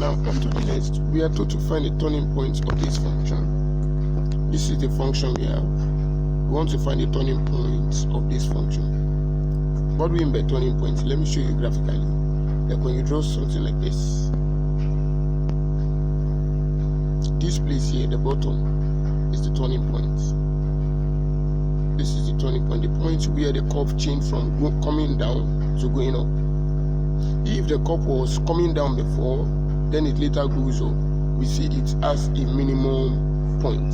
Now on to the next. We are told to find the turning point of this function. This is the function we have. We want to find the turning point of this function. What do we mean by turning point? Let me show you graphically. Like when you draw something like this. This place here, the bottom, is the turning point. This is the turning point, the point where the curve changed from coming down to going up. If the curve was coming down before, then it later goes up. We see it as a minimum point.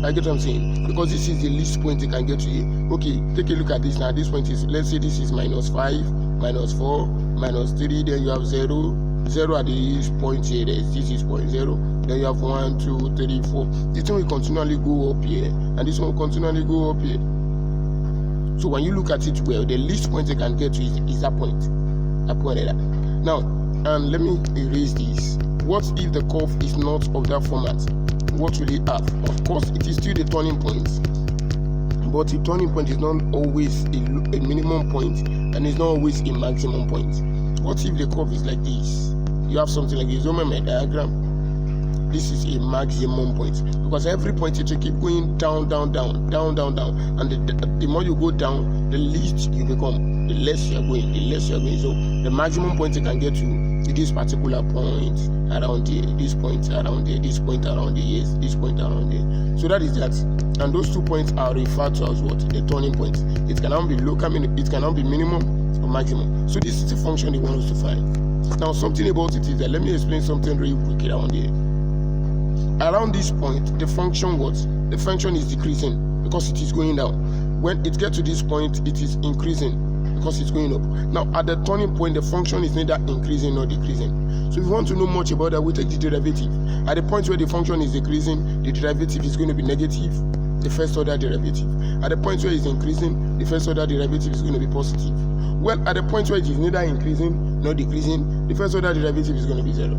I get what I'm saying? Because this is the least point it can get to here. Okay, take a look at this now. This point is, let's say this is -5, -4, -3, then you have 0. 0 at this point here, this is 0. Then you have 1, 2, 3, 4. This one will continually go up here, and this one will continually go up here. So when you look at it well, the least point it can get to is that point. I pointed at. Now, and let me erase this. What if the curve is not of that format? What will it have? Of course, it is still the turning point, but the turning point is not always a minimum point, and it's not always a maximum point. What if the curve is like this? You have something like this. Remember my diagram? This is a maximum point, because every point you keep going down, down, down, down, down, down, and the more you go down, the least you become, the less you are going, the less you are going. So the maximum point you can get to this particular point around here, this point around here, this point around here, yes, this point around here. So that is that, and those 2 points are referred to as what? The turning point. It cannot be local, it cannot be minimum or maximum. So this is the function they want us to find. Now something about it is that, let me explain something really quick around here. Around this point, the function what? The function is decreasing because it is going down. When it gets to this point, it is increasing because it's going up. Now at the turning point, the function is neither increasing nor decreasing. So if you want to know much about that, we take the derivative. At the point where the function is decreasing, the derivative is going to be negative, the first order derivative. At the point where it's increasing, the first order derivative is going to be positive. Well, at the point where it is neither increasing nor decreasing, the first order derivative is going to be 0.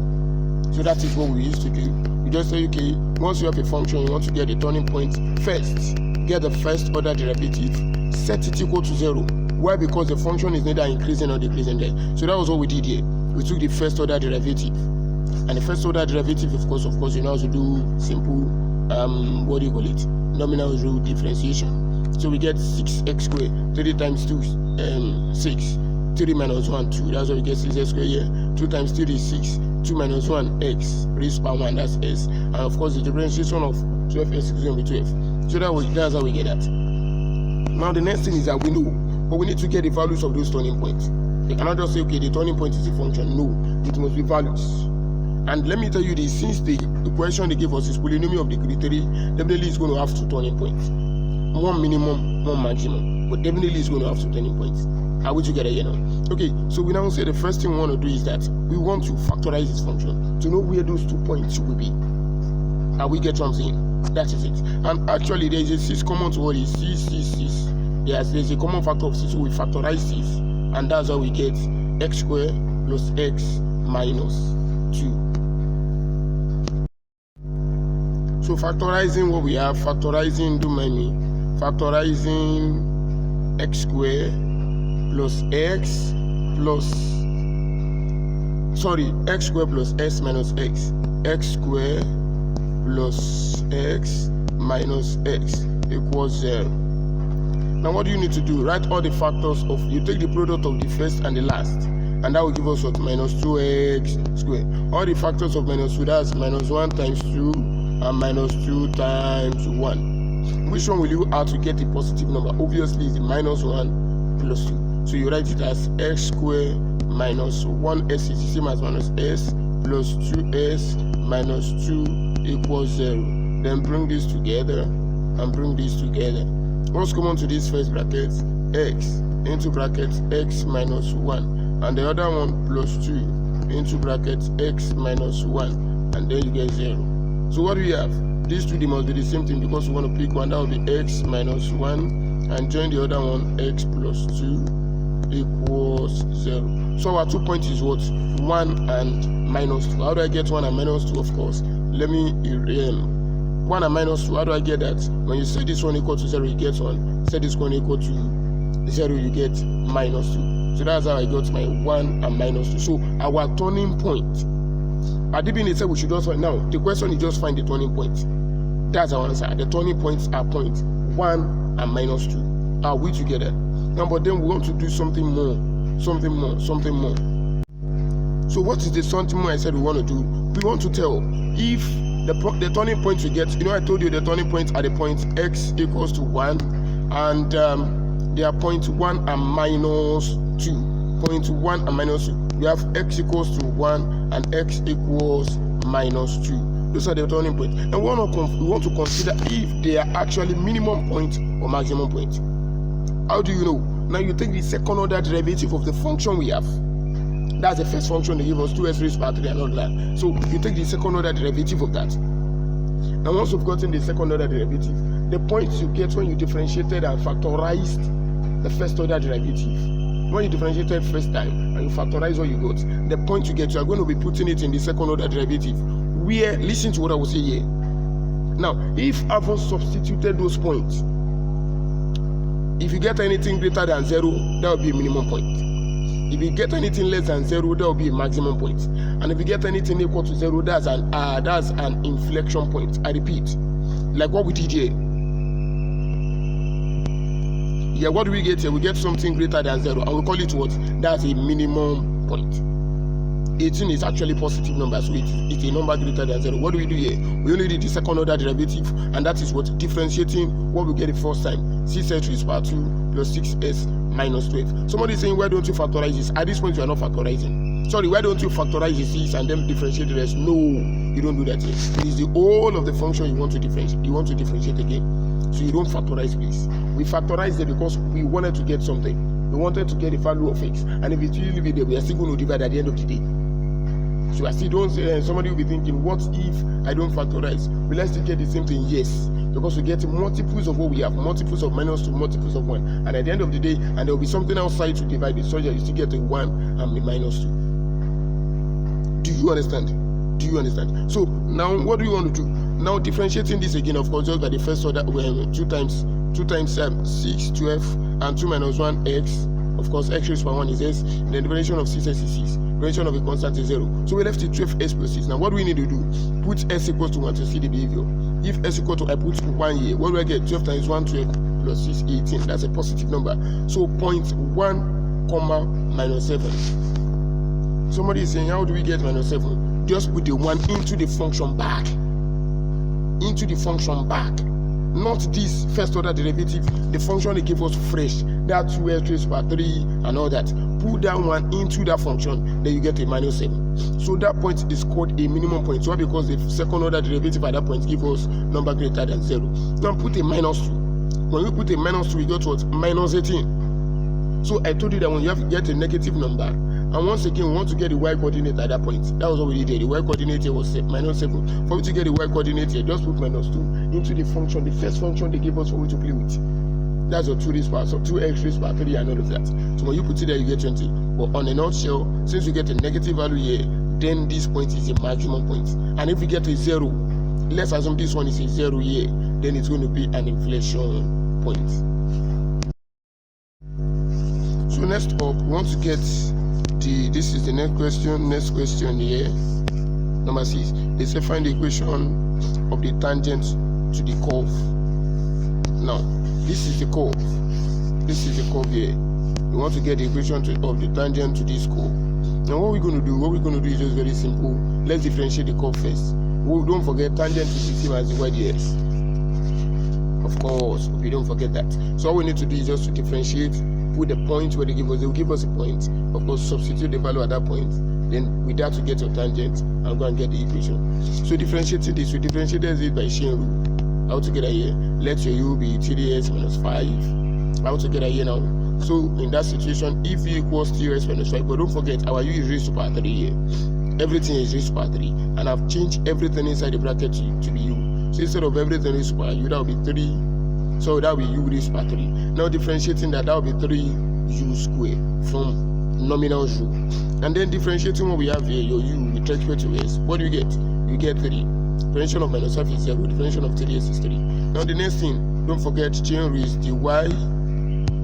So that is what we used to do. You just say, okay, once you have a function, you want to get the turning point first. Get the first order derivative, set it equal to 0. Why? Because the function is neither increasing nor decreasing there. So that was what we did here. We took the first order derivative. And the first order derivative, of course, you know how to do simple, what do you call it? Nominal root differentiation. So we get 6x squared, 3 times 2, 6. 3 minus 1, 2. That's why we get 6x squared here. 2 times 3 is 6. 2 minus 1, x. Raised by 1, that's s. And of course, the differentiation of 12x is going to be 12. So that's how we get that. Now, the next thing is that we know, but we need to get the values of those turning points. You cannot just say, okay, the turning point is a function. No, it must be values. And let me tell you this, since the equation they gave us is polynomial of degree 3, definitely it's going to have 2 turning points. One minimum, one maximum. But definitely it's going to have 2 turning points. Are we together here now? Okay, so we now say the first thing we want to do is that we want to factorize this function to know where those 2 points will be. And we get what I'm saying? That is it. And actually, there is a 6 common to what is 6, 6, 6. Yes, there's a common factor of 6, so we factorize 6. And that's how we get x squared plus x minus 2. So factorizing what we have, factorizing, do many, factorizing x squared plus x squared plus s minus x, x squared plus x minus x equals 0. Now what do you need to do? Write all the factors of, you take the product of the first and the last, and that will give us what? Minus 2x squared. All the factors of minus 2, that's minus 1 times 2 and minus 2 times 1. Which one will you add to get the positive number? Obviously it's the minus 1 plus 2. So you write it as x squared minus 1s is the same as minus s plus 2s minus 2 equals 0. Then bring this together and bring this together. What's common to this first bracket? X into bracket x minus 1. And the other one plus 2 into bracket x minus 1. And then you get 0. So what do we have? These two, they must be the same thing because we want to pick one. That will be x minus 1. And join the other one, x plus 2 equals 0. So our 2 points is what? 1 and minus 2. How do I get 1 and minus 2? Of course, let me 1 and minus 2. How do I get that? When you say this one equal to 0, you get 1. Say this one equal to 0, you get minus 2. So that's how I got my 1 and minus 2. So our turning point At the beginning, said we should just find. Now, the question is just find the turning point. That's our answer. The turning points are point 1 and minus 2. Are we together? Now, but then we want to do something more. So what is the something more I said we want to do? We want to tell if the turning point we get, I told you the turning points are the points x equals to 1 and they are point 1 and minus 2. Point 1 and minus 2. We have x equals to 1 and x equals minus 2. Those are the turning points. And we want to consider if they are actually minimum point or maximum point. How do you know? Now you take the second order derivative of the function we have. That's the first function they give us, 2x raised by 3 and all that. So you take the second order derivative of that. Now once you've gotten the second order derivative, the points you get when you differentiated and factorized the first order derivative. When you differentiated first time and you factorize what you got, the point you get, you are going to be putting it in the second order derivative. Where, listen to what I will say here. Now, if I've substituted those points, if you get anything greater than 0, that will be a minimum point. If you get anything less than 0, that will be a maximum point. And if you get anything equal to 0, that's an inflection point. I repeat, like what we did here. Yeah, what do we get here? We get something greater than 0, and we call it what? That's a minimum point. 18 is actually positive number, so it's a number greater than 0. What do we do here? We only did the second order derivative, and that is what? Differentiating what we get the first time. 6x raised by 2 plus 6s minus 12. Somebody is saying, why don't you factorize this? At this point, you are not factorizing. Sorry, why don't you factorize the 6 and then differentiate the rest? No, you don't do that here. It is the whole of the function you want to differentiate. You want to differentiate again. So you don't factorize, please. We factorized it because we wanted to get something. We wanted to get the value of x. And if it's really there, we are still going to divide at the end of the day. So I still don't say, somebody will be thinking, what if I don't factorize? Will I still get the same thing? Yes. Because we get multiples of what we have, multiples of minus 2, multiples of 1. And at the end of the day, and there will be something outside to divide it, so that you still get a 1 and a minus 2. Do you understand? So now what do you want to do? Now differentiating this again, of course, just by the first order, 2 times 6, 12, and 2 minus 1, x. Of course, x raised by 1 is s. Then the differentiation of 6s is 6. Differentiation of a constant is 0. So we left it 12s plus 6. Now what do we need to do? Put s equals to 1 to see the behavior. If s equals to, I put 1 here. What do I get? 12 times 1, 12 plus 6, 18. That's a positive number. So 0.1, comma, minus 7. Somebody is saying, how do we get minus 7? Just put the 1 into the function back. Not this first order derivative, the function they give us fresh, that 2x raised by 3 and all that. Put that one into that function, then you get a minus 7. So that point is called a minimum point. So because the second order derivative at that point gives us number greater than 0. Now put a minus 2. When we put a minus 2, we got what? Minus 18. So I told you that when you have to get a negative number, and once again we want to get the y coordinate at that point. That was what we did there. The y coordinate here was minus 7. For you to get the y coordinate here, just put minus 2 into the function, the first function they gave us for you to play with. That's your 2 raised by, so 2x raised by 3 and all of that. So when you put it there, you get 20. But on a nutshell, since you get a negative value here, then this point is a maximum point. And if you get a 0, let's assume this one is a 0 here, then it's going to be an inflection point. So next up, we want to get this is the next question here. Number 6. They say find the equation of the tangent to the curve. Now, this is the curve here. We want to get the equation of the tangent to this curve. Now what we're going to do? Is just very simple. Let's differentiate the curve first. Don't forget tangent is the same as the y-ds. Of course, we don't forget that. So all we need to do is just to differentiate, put the point where they will give us a point. Of course, substitute the value at that point. Then with that to get your tangent and go and get the equation. So differentiating this, we differentiated it by chain rule. How to get here? Let your u be 3s minus 5. How to get here now? So in that situation, if u equals 3s minus 5, but don't forget our u is raised to power 3 here. Everything is raised to power 3, and I've changed everything inside the bracket to be u. So instead of everything raised to power u, that will be 3. So that will be u raised to power 3. Now differentiating that will be 3u squared from nominal u. And then differentiating what we have here, your u with respect to s. What do you get? You get 3. Differentiation of minus 5 is 0. Differentiation of 3s is 3. Now the next thing, don't forget chain rule is dy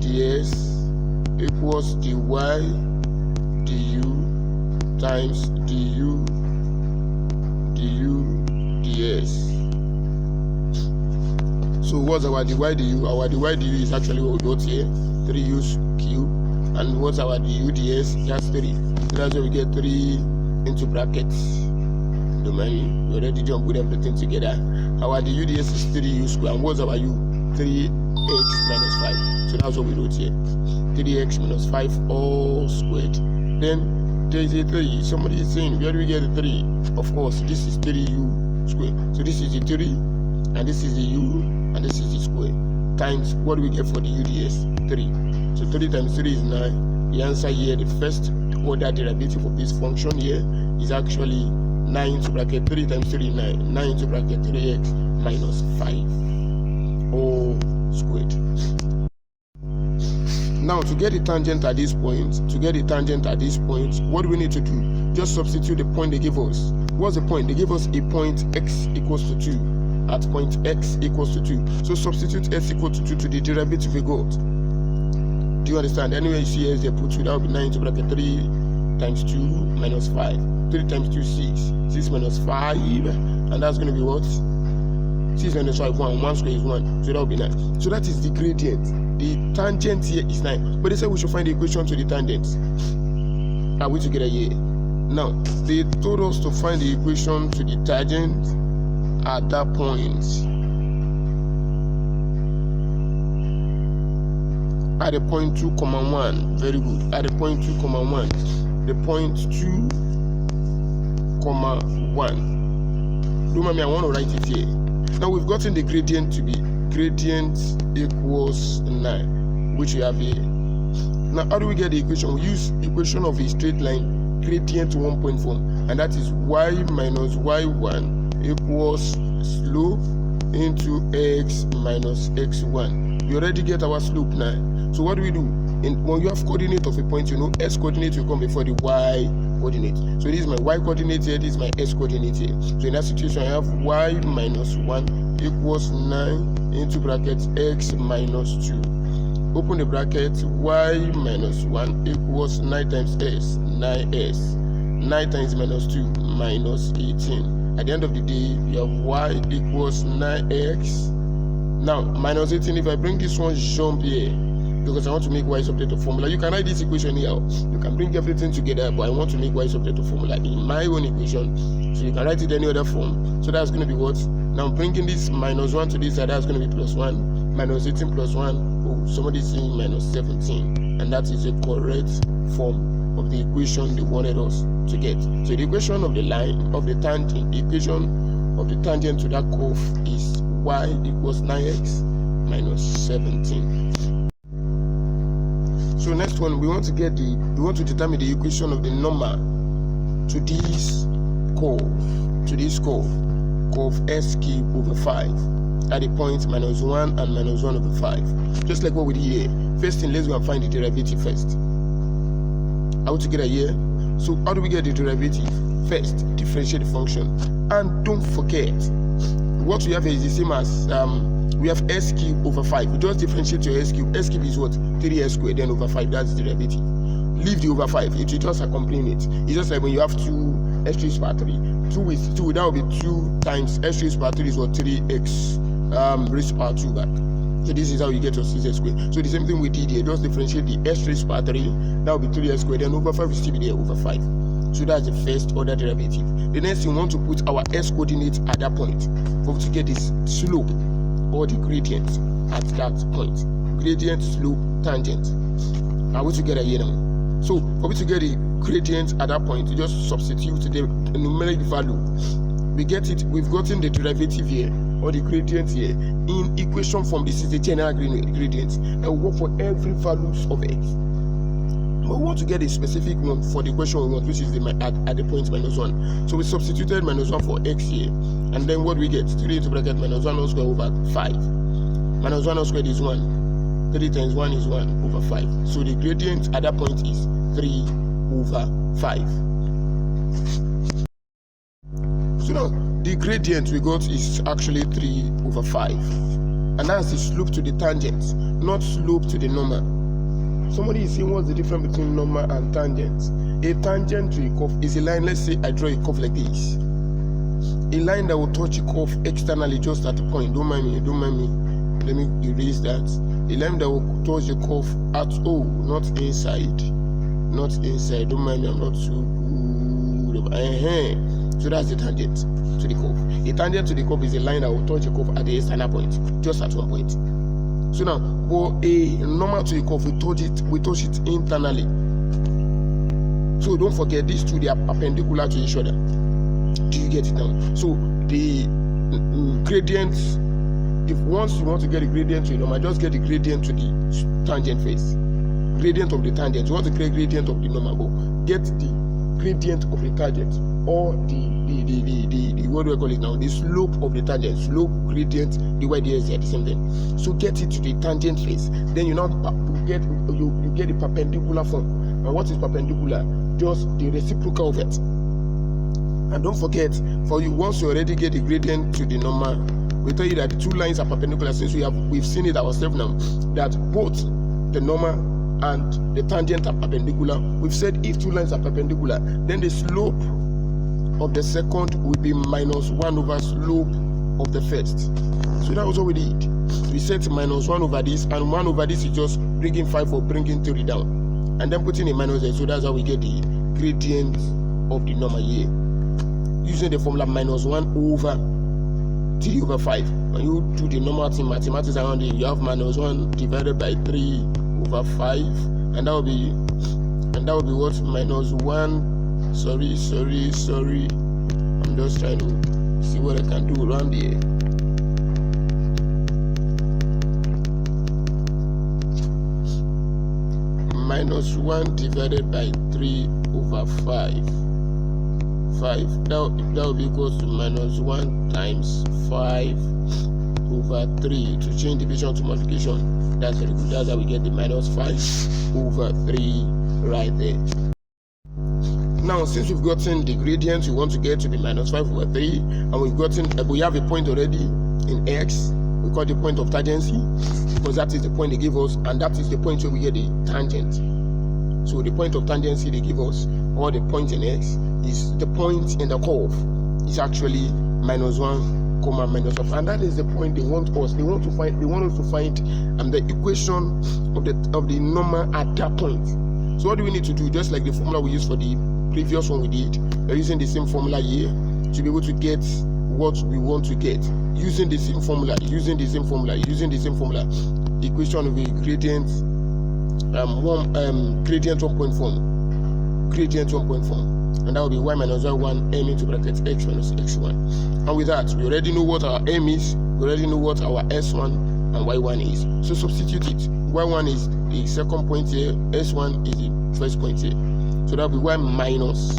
ds equals dy du times du du ds. So what's our dy du? Our dy du is actually what we got here, 3u cube, and what's our du ds? Just 3. So that's why we get 3 into brackets. Don't mind me, we already jump with everything together. Our du ds is 3u squared, and what's our u? 3x minus 5. So that's what we wrote here, 3x minus 5 all squared. Then there is a 3. Somebody is saying, where do we get the 3? Of course, this is 3u squared. So this is the 3, and this is the u, and this is the square, times what do we get for the uds? 3. So 3 times 3 is 9. The answer here, the first order derivative of this function here, is actually 9 into bracket 3 times 3 is 9. 9 into bracket 3x minus 5 all squared. Now to get the tangent at this point, what do we need to do? Just substitute the point they give us. What's the point? They give us a point x equals to 2. At point x equals to 2. So substitute x equal to 2 to the derivative we got. Do you understand? Anyway, you see as they put 2, that will be 9 into bracket 3 times 2 minus 5. 3 times 2 6. 6 minus 5. And that's going to be what? 6 minus 5, 1. 1 square is 1. So that will be 9. So that is the gradient. The tangent here is 9. But they said we should find the equation to the tangent. Are we together here? Now, they told us to find the equation to the tangent at that point. At the point 2, 1. Very good. At the point 2, 1. The point 2, 1. Remember, I want to write it here. Now we've gotten the gradient to be gradient equals 9, which we have here. Now how do we get the equation? We use equation of a straight line, gradient 1 form, and that is y minus y1 equals slope into x minus x1. We already get our slope now. So what do we do? When you have coordinate of a point, you know s coordinate will come before the y coordinate. So this is my y coordinate here, this is my s coordinate here. So in that situation, I have y minus 1 equals 9 into bracket x minus 2. Open the bracket, y minus 1 equals 9 times s, 9s. 9 times minus 2, minus 18. At the end of the day, you have y equals 9x. Now, minus 18, if I bring this one jump here, because I want to make y subject to formula. You can write this equation here. You can bring everything together, but I want to make y subject to formula in my own equation. So you can write it any other form. So that's going to be what? Now bringing this minus 1 to this side, that's going to be plus 1. Minus 18 plus 1. Oh, somebody is saying minus 17. And that is a correct form of the equation they wanted us to get. So the equation of the line, of the tangent, the equation of the tangent to that curve is y equals 9x minus 17. So next one, we want to determine the equation of the number to this curve, curve s cube over 5 at the point minus 1 and minus 1 over 5. Just like what we did here. First thing, let's go and find the derivative first. Are we together here? So how do we get the derivative? First, differentiate the function. And don't forget, what we have here is the same as we have s cube over 5. You just differentiate your s cube. S cube is what? 3s squared then over 5. That's the derivative. Leave the over 5. It will just accompany it. It's just like when you have 2 s raised power 3. 2 is 2. That will be 2 times s raised power 3 is what? 3x raised power 2 back. So this is how you get your 6s squared. So the same thing we did here. Just differentiate the s raised power 3. That will be 3s squared. Then over 5 will still be there over 5. So that's the first order derivative. The next thing, we want to put our s coordinate at that point for to get this slope or the gradient at that point. Gradient, slope, tangent. Are we together here now? So for me to get the gradient at that point, you just substitute the numeric value. We get it. We've gotten the derivative here or the gradient here in equation form. This is the general gradient, and we work for every values of x. But we want to get a specific one for the equation we want, which is at the point minus 1. So we substituted minus 1 for x here, and then what we get? 3 into bracket minus 1 whole square over 5. Minus 1 whole squared is 1. 3 times 1 is 1 over 5. So the gradient at that point is 3 over 5. So now the gradient we got is actually 3 over 5. And that's the slope to the tangent, not slope to the normal. Somebody is saying, what's the difference between normal and tangent? A tangent to a curve is a line. Let's say I draw a curve like this. a line that will touch the curve externally just at the point. Don't mind me. Let me erase that. A line that will touch the curve at all, not inside. Don't mind me, I'm not too good. So that's the tangent to the curve. A tangent to the curve is a line that will touch the curve at the external point, just at one point. So now, for a normal to the curve, we touch it internally. So don't forget, these two, they are perpendicular to each other. Do you get it now? So the gradient, if once you want to get a gradient to a normal, just get the gradient to the tangent face. Gradient of the tangent. You want to create gradient of the normal, but get the gradient of the tangent, or the what do I call it now? The slope of the tangent. Slope, gradient, dy dx, they are the same thing. So get it to the tangent face. Then you now get the perpendicular form. And what is perpendicular? Just the reciprocal of it. And don't forget, for you, once you already get the gradient to the normal, we tell you that the two lines are perpendicular, since we've seen it ourselves now, that both the normal and the tangent are perpendicular. We've said if two lines are perpendicular, then the slope of the second will be minus 1 over slope of the first. So that was what we did. We set minus 1 over this, and 1 over this is just bringing 5 or bringing 3 down, and then putting a minus there. So that's how we get the gradient of the normal here, using the formula minus 1 over 3 over 5. When you do the normal thing, mathematics around it, you have minus 1 divided by 3 over 5, and that will be what? Minus 1. Sorry. I'm just trying to see what I can do around here. Minus 1 divided by 3 over 5. That will be equal to minus 1 times 5 over 3. To change division to multiplication, that's very good. That's how we get the minus 5 over 3 right there. Now, since we've gotten the gradient, we want to get to the minus 5 over 3, and we have a point already in x. We call the point of tangency, because that is the point they give us, and that is the point where we get the tangent. So the point of tangency they give us, or the point in x, is the point in the curve. It's actually minus 1, minus 5, and that is the point they want us. They want us to find the equation of the normal at that point. So what do we need to do? Just like the formula we used for the previous one we did, we're using the same formula here to be able to get what we want to get, using the same formula, equation of a gradient, gradient 1.4 form, and that will be y minus y1 m into bracket x minus x1. And with that, we already know what our m is, we already know what our s1 and y1 is. So substitute it. Y1 is the second point here, s1 is the first point here. So that will be y minus,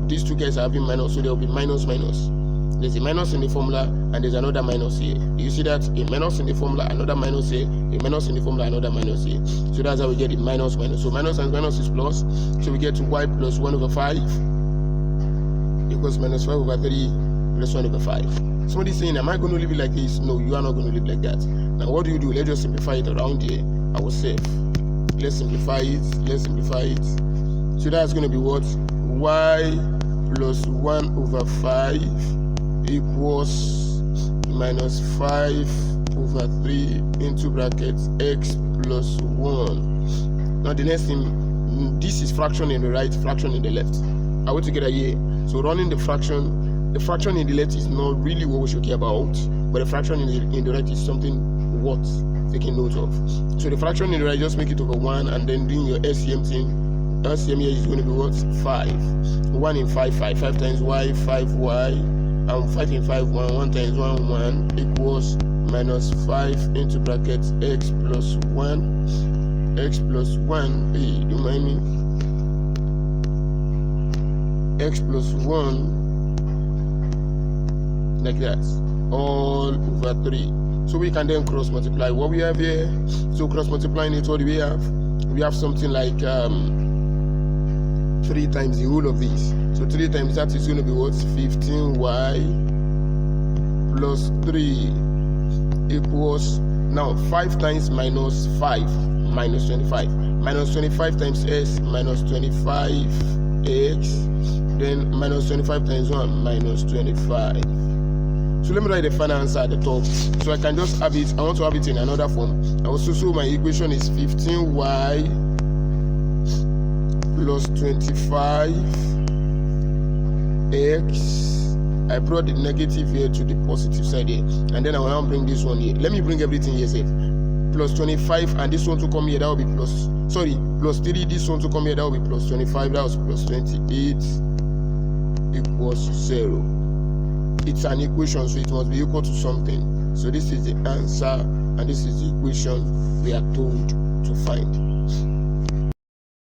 these two guys are having minus, so there will be minus. There's a minus in the formula, and there's another minus here. Do you see that? A minus in the formula, another minus here, a minus in the formula, another minus here. So that's how we get the minus. So minus and minus is plus, so we get to y plus 1 over 5 equals minus 5 over 3 plus 1 over 5. Somebody's saying, am I going to leave it like this? No, you are not going to live like that. Now what do? Let's just simplify it around here ourselves. Let's simplify it. So that's going to be what? Y plus 1 over 5 equals minus 5 over 3 into brackets x plus 1. Now the next thing, this is fraction in the right, fraction in the left. Are we together here? So running the fraction in the left is not really what we should care about, but the fraction in the right is something worth taking note of. So the fraction in the right, just make it over 1, and then doing your LCM thing. LCM here is going to be what? 5. 1 in 5 times y, 5y, and 5 in 5, 1 times 1 equals minus 5 into bracket x plus 1. X plus 1, hey, do you mind me? X plus 1, like that, all over 3. So we can then cross multiply what we have here. So cross multiplying it, what do we have? We have something like 3 times the whole of this. So 3 times that is going to be what? 15y plus 3 equals, now 5 times minus 5, minus 25. Minus 25 times s minus 25x then minus 25 times 1 minus 25. So let me write the final answer at the top. So I can just have it, I want to have it in another form. Also, so my equation is 15y plus 25x. I brought the negative here to the positive side here, and then I will now bring this one here. Let me bring everything here, safe. Plus 25, and this one to come here, that will be plus 3. This one to come here, that will be plus 25. That was plus 28 equals 0. It's an equation, so it must be equal to something. So this is the answer, and this is the equation we are told to find.